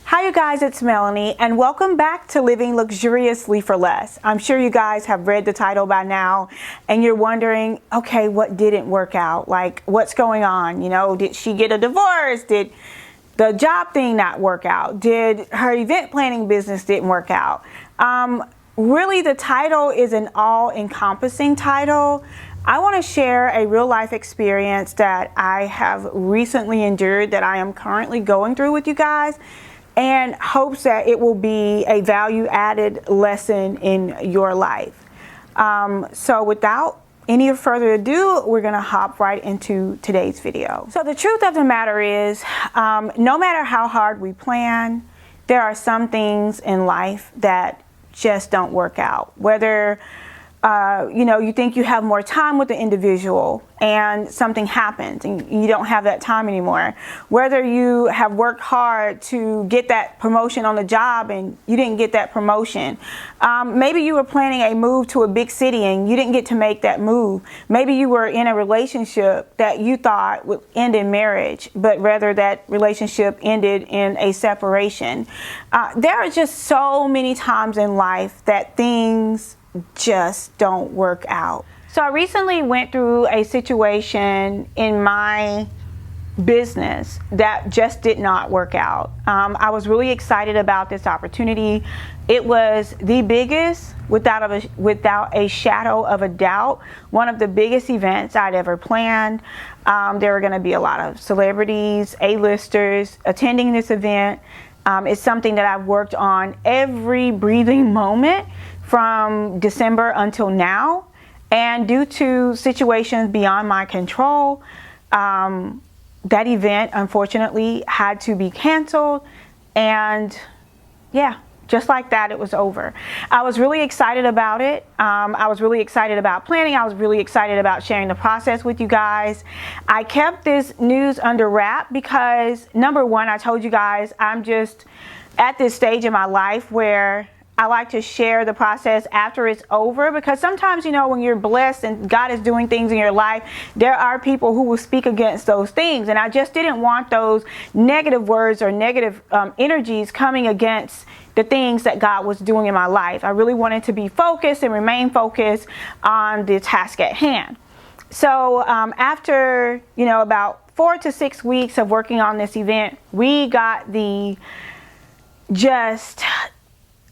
Hi you guys, it's Melanie and welcome back to Living Luxuriously for Less. I'm sure you guys have read the title by now and you're wondering, okay, what didn't work out? Like, what's going on? You know, did she get a divorce? Did the job thing not work out? Did her event planning business didn't work out? Really, the title is an all-encompassing title. I want to share a real life experience that I have recently endured that I am currently going through with you guys, and hopes that it will be a value-added lesson in your life. So without any further ado, we're gonna hop right into today's video. So the truth of the matter is, no matter how hard we plan, there are some things in life that just don't work out. Whether you think you have more time with the individual and something happens and you don't have that time anymore. Whether you have worked hard to get that promotion on the job and you didn't get that promotion. Maybe you were planning a move to a big city and you didn't get to make that move. Maybe you were in a relationship that you thought would end in marriage, but rather that relationship ended in a separation. There are just so many times in life that things just don't work out. So I recently went through a situation in my business that just did not work out. I was really excited about this opportunity. It was the biggest, without a shadow of a doubt, one of the biggest events I'd ever planned. There were going to be a lot of celebrities, A-listers attending this event. It's something that I've worked on every breathing moment from December until now, and due to situations beyond my control, that event unfortunately had to be canceled, and yeah, just like that, it was over. I was really excited about it. I was really excited about planning. I was really excited about sharing the process with you guys. I kept this news under wrap because, number one, I told you guys I'm just at this stage in my life where I like to share the process after it's over, because sometimes, you know, when you're blessed and God is doing things in your life, there are people who will speak against those things. And I just didn't want those negative words or negative energies coming against the things that God was doing in my life. I really wanted to be focused and remain focused on the task at hand. So after, about 4 to 6 weeks of working on this event, we got the just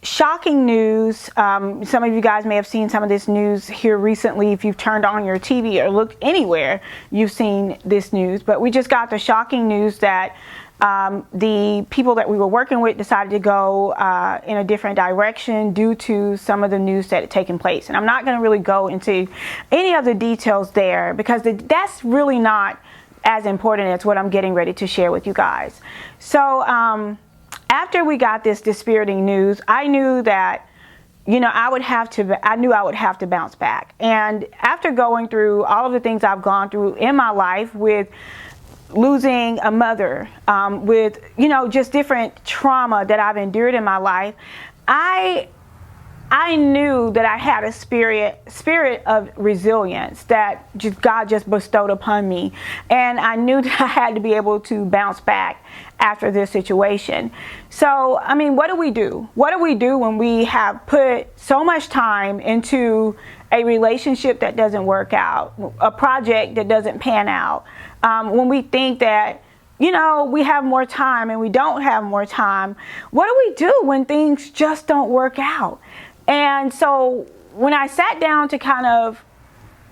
shocking news. Some of you guys may have seen some of this news here recently. If you've turned on your TV or looked anywhere, you've seen this news. But we just got the shocking news that the people that we were working with decided to go in a different direction due to some of the news that had taken place. And I'm not going to really go into any of the details there, because that's really not as important as what I'm getting ready to share with you guys. So after we got this dispiriting news, I knew that, I knew I would have to bounce back. And after going through all of the things I've gone through in my life, with losing a mother, with, just different trauma that I've endured in my life, I knew that I had a spirit of resilience that God just bestowed upon me. And I knew that I had to be able to bounce back after this situation. So, what do we do? What do we do when we have put so much time into a relationship that doesn't work out, a project that doesn't pan out, when we think that, we have more time and we don't have more time? What do we do when things just don't work out? And so when I sat down to kind of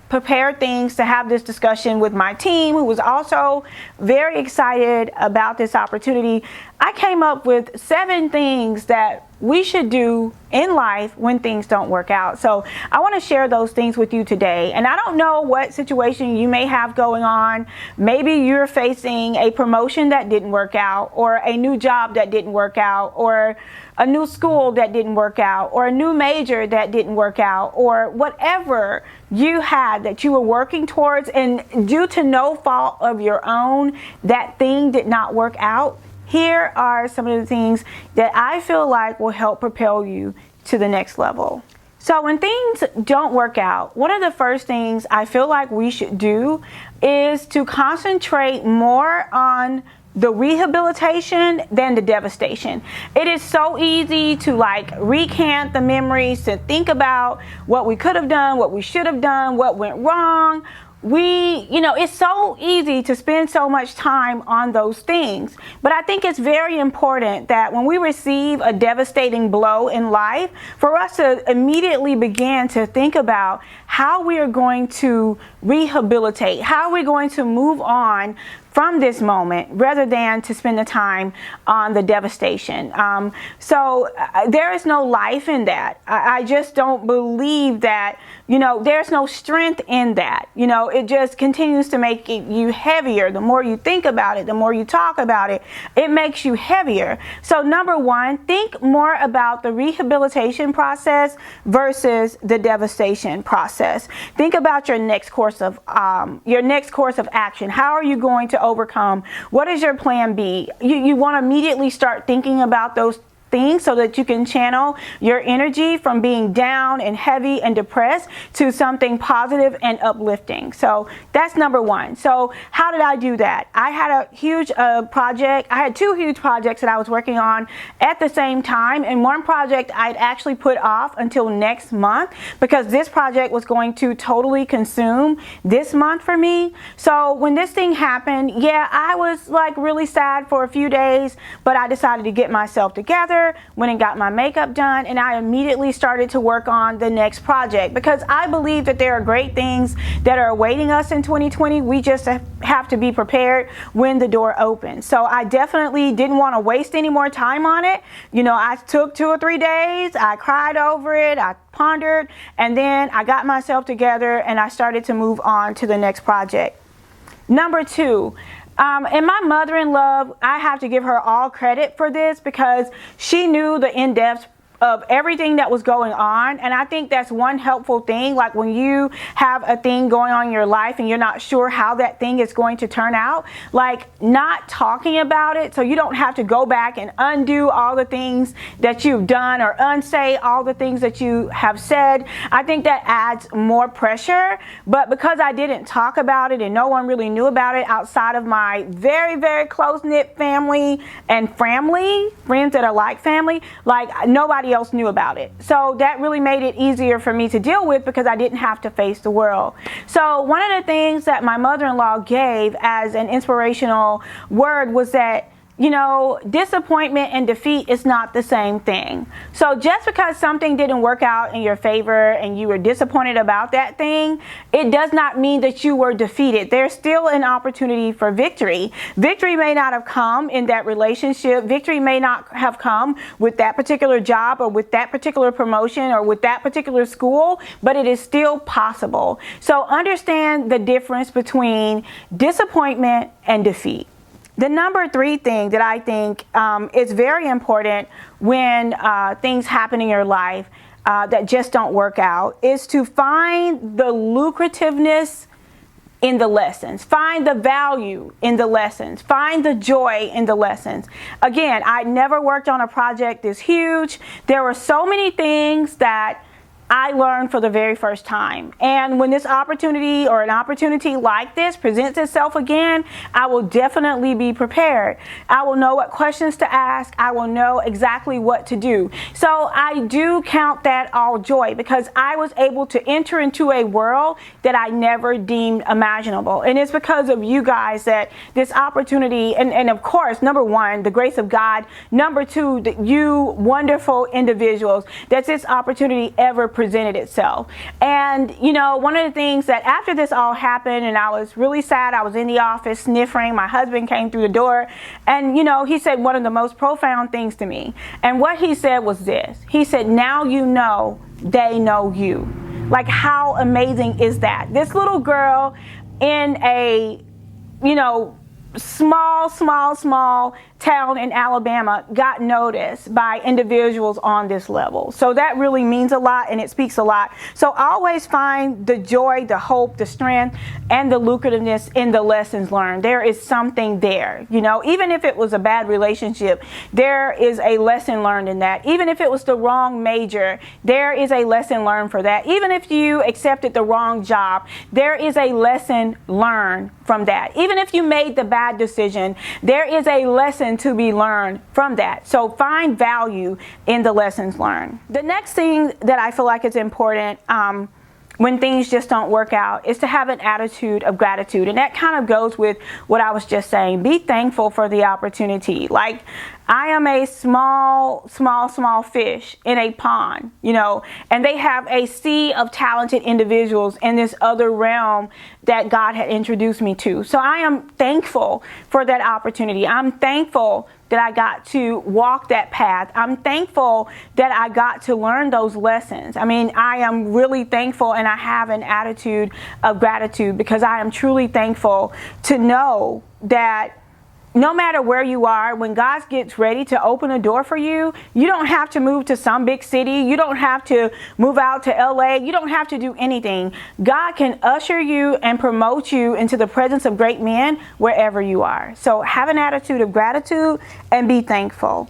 prepare things to have this discussion with my team, who was also very excited about this opportunity, I came up with 7 things that we should do in life when things don't work out. So I want to share those things with you today. And I don't know what situation you may have going on. Maybe you're facing a promotion that didn't work out, or a new job that didn't work out, or a new school that didn't work out, or a new major that didn't work out, or whatever you had that you were working towards, and due to no fault of your own, that thing did not work out. Here are some of the things that I feel like will help propel you to the next level. So when things don't work out, one of the first things I feel like we should do is to concentrate more on the rehabilitation than the devastation. It is so easy to like recant the memories, to think about what we could have done, what we should have done, what went wrong. It's so easy to spend so much time on those things. But I think it's very important that when we receive a devastating blow in life, for us to immediately begin to think about how we are going to rehabilitate, how we're going to move on from this moment rather than to spend the time on the devastation. So there is no life in that. I just don't believe that, there's no strength in that. It just continues to make you heavier. The more you think about it, the more you talk about it, it makes you heavier. So number one, think more about the rehabilitation process versus the devastation process. Think about your next course of action. How are you going to overcome? What is your plan B? You want to immediately start thinking about those things so that you can channel your energy from being down and heavy and depressed to something positive and uplifting. So that's number one. So how did I do that? I had a huge project. I had two huge projects that I was working on at the same time, and one project I'd actually put off until next month because this project was going to totally consume this month for me. So when this thing happened, yeah, I was like really sad for a few days, but I decided to get myself together, went and got my makeup done, and I immediately started to work on the next project because I believe that there are great things that are awaiting us in 2020. We just have to be prepared when the door opens. So I definitely didn't want to waste any more time on it. I took 2 or 3 days, I cried over it, I pondered, and then I got myself together and I started to move on to the next project. Number two, and my mother-in-law, I have to give her all credit for this because she knew the in-depth of everything that was going on. And I think that's one helpful thing. Like when you have a thing going on in your life and you're not sure how that thing is going to turn out, like not talking about it so you don't have to go back and undo all the things that you've done or unsay all the things that you have said. I think that adds more pressure. But because I didn't talk about it and no one really knew about it outside of my very, very close-knit family and friends that are like family, like nobody else knew about it. So that really made it easier for me to deal with because I didn't have to face the world. So one of the things that my mother-in-law gave as an inspirational word was that disappointment and defeat is not the same thing. So just because something didn't work out in your favor and you were disappointed about that thing, it does not mean that you were defeated. There's still an opportunity for victory. Victory may not have come in that relationship. Victory may not have come with that particular job or with that particular promotion or with that particular school, but it is still possible. So understand the difference between disappointment and defeat. The number three thing that I think is very important when things happen in your life that just don't work out is to find the lucrativeness in the lessons. Find the value in the lessons. Find the joy in the lessons. Again, I never worked on a project this huge. There were so many things that I learned for the very first time. And when this opportunity or an opportunity like this presents itself again, I will definitely be prepared. I will know what questions to ask. I will know exactly what to do. So I do count that all joy because I was able to enter into a world that I never deemed imaginable. And it's because of you guys that this opportunity, and of course, number one, the grace of God. Number two, you wonderful individuals, that this opportunity ever presented itself. And one of the things that after this all happened and I was really sad, I was in the office sniffling, my husband came through the door and he said one of the most profound things to me. And what he said was this. He said, now you know they know you. Like, how amazing is that? This little girl in a small town in Alabama got noticed by individuals on this level. So that really means a lot, and it speaks a lot. So I always find the joy, the hope, the strength, and the lucrativeness in the lessons learned. There is something there, you know, even if it was a bad relationship, there is a lesson learned in that. Even if it was the wrong major, there is a lesson learned for that. Even if you accepted the wrong job, there is a lesson learned from that. Even if you made the bad decision, there is a lesson to be learned from that. So find value in the lessons learned. The next thing that I feel like is important when things just don't work out is to have an attitude of gratitude. And that kind of goes with what I was just saying. Be thankful for the opportunity. Like, I am a small fish in a pond, you know, and they have a sea of talented individuals in this other realm that God had introduced me to. So I am thankful for that opportunity. I'm thankful that I got to walk that path. I'm thankful that I got to learn those lessons. I mean, I am really thankful, and I have an attitude of gratitude because I am truly thankful to know that no matter where you are, when God gets ready to open a door for you, you don't have to move to some big city. You don't have to move out to LA. You don't have to do anything. God can usher you and promote you into the presence of great men wherever you are. So have an attitude of gratitude and be thankful.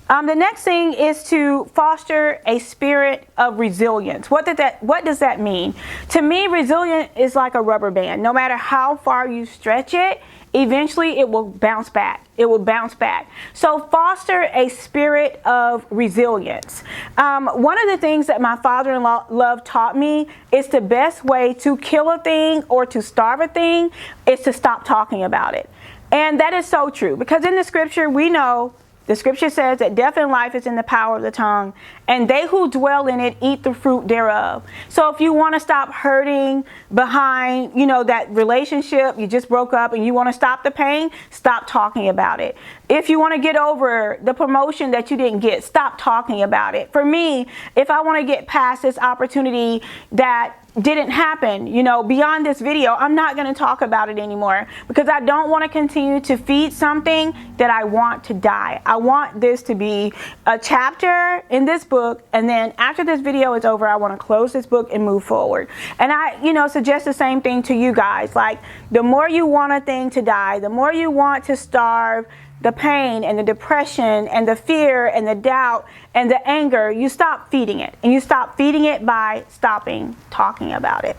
The next thing is to foster a spirit of resilience. What does that mean? To me, resilient is like a rubber band. No matter how far you stretch it, eventually it will bounce back. It will bounce back. So foster a spirit of resilience. One of the things that my father-in-law taught me is the best way to kill a thing or to starve a thing is to stop talking about it. And that is so true, because in the scripture we know, the scripture says that death and life is in the power of the tongue, and they who dwell in it eat the fruit thereof. So if you want to stop hurting behind, you know, that relationship you just broke up and you want to stop the pain, stop talking about it. If you want to get over the promotion that you didn't get, stop talking about it. For me, if I want to get past this opportunity that didn't happen, you know, beyond this video, I'm not going to talk about it anymore because I don't want to continue to feed something that I want to die. I want this to be a chapter in this book, and then after this video is over, I want to close this book and move forward. And I, you know, suggest the same thing to you guys. Like, the more you want a thing to die, the more you want to starve the pain and the depression and the fear and the doubt and the anger, you stop feeding it. And you stop feeding it by stopping talking about it.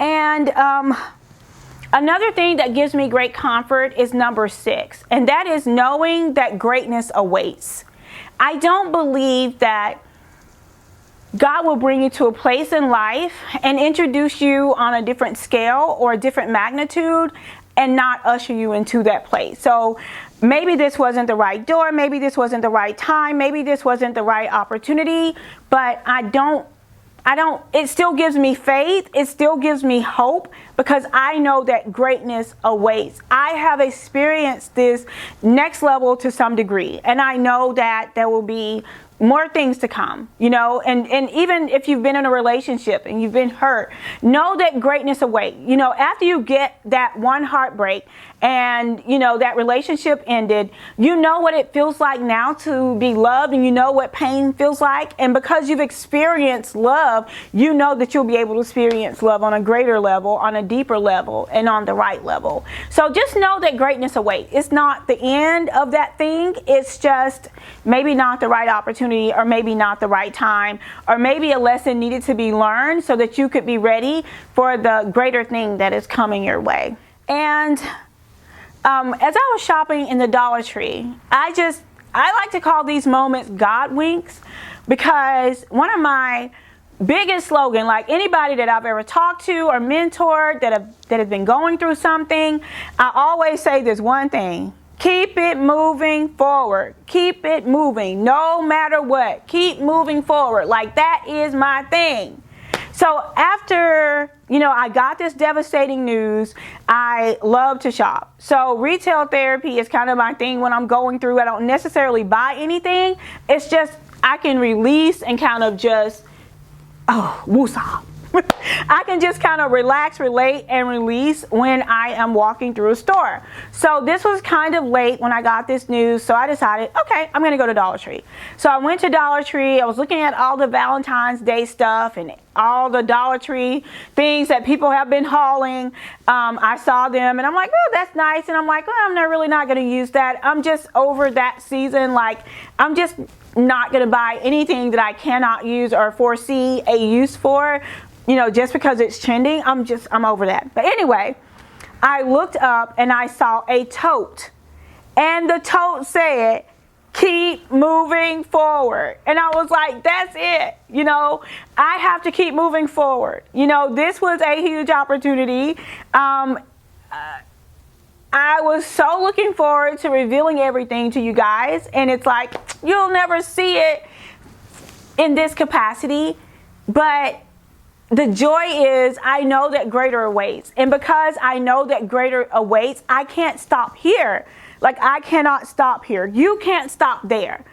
And another thing that gives me great comfort is number 6. And that is knowing that greatness awaits. I don't believe that God will bring you to a place in life and introduce you on a different scale or a different magnitude and not usher you into that place. So maybe this wasn't the right door, maybe this wasn't the right time, maybe this wasn't the right opportunity, but it still gives me faith, it still gives me hope, because I know that greatness awaits. I have experienced this next level to some degree, and I know that there will be more things to come, you know, and even if you've been in a relationship and you've been hurt, know that greatness awaits. You know, after you get that one heartbreak and, you know, that relationship ended, you know what it feels like now to be loved, and you know what pain feels like. And because you've experienced love, you know that you'll be able to experience love on a greater level, on a deeper level, and on the right level. So just know that greatness awaits. It's not the end of that thing. It's just maybe not the right opportunity, or maybe not the right time, or maybe a lesson needed to be learned so that you could be ready for the greater thing that is coming your way. And as I was shopping in the Dollar Tree, I like to call these moments God winks, because one of my biggest slogan, like anybody that I've ever talked to or mentored that have been going through something, I always say this one thing: keep it moving forward. Keep it moving, no matter what. Keep moving forward. Like, that is my thing. So after, you know, I got this devastating news, I love to shop. So retail therapy is kind of my thing when I'm going through. I don't necessarily buy anything. It's just I can release and kind of just, woosah. I can just kind of relax, relate, and release when I am walking through a store. So this was kind of late when I got this news, so I decided, okay, I'm gonna go to Dollar Tree. So I went to Dollar Tree. I was looking at all the Valentine's Day stuff and all the Dollar Tree things that people have been hauling. I saw them and I'm like, oh, that's nice. And I'm like, well, I'm really not gonna use that. I'm just over that season. Like, I'm just not gonna buy anything that I cannot use or foresee a use for, you know, just because it's trending. I'm over that. But anyway, I looked up and I saw a tote, and the tote said, keep moving forward. And I was like, that's it. You know, I have to keep moving forward. You know, this was a huge opportunity. I was so looking forward to revealing everything to you guys, and it's like, you'll never see it in this capacity, but the joy is I know that greater awaits. And because I know that greater awaits, I can't stop here. Like, I cannot stop here. You can't stop there.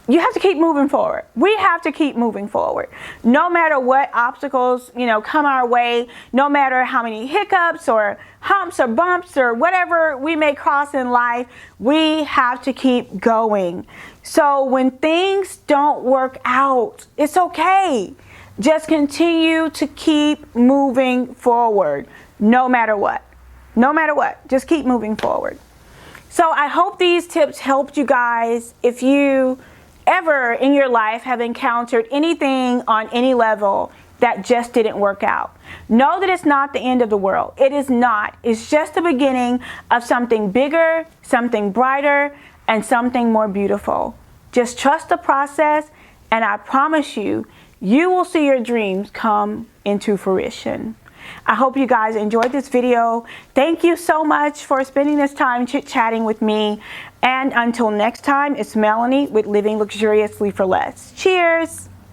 You have to keep moving forward. We have to keep moving forward. No matter what obstacles, you know, come our way, no matter how many hiccups or humps or bumps or whatever we may cross in life, we have to keep going. So when things don't work out, it's okay. Just continue to keep moving forward, no matter what. No matter what, just keep moving forward. So I hope these tips helped you guys. If you ever in your life have encountered anything on any level that just didn't work out, know that it's not the end of the world. It is not. It's just the beginning of something bigger, something brighter, and something more beautiful. Just trust the process, and I promise you, you will see your dreams come into fruition. I hope you guys enjoyed this video. Thank you so much for spending this time chit-chatting with me. And until next time, it's Melanie with Living Luxuriously for Less. Cheers!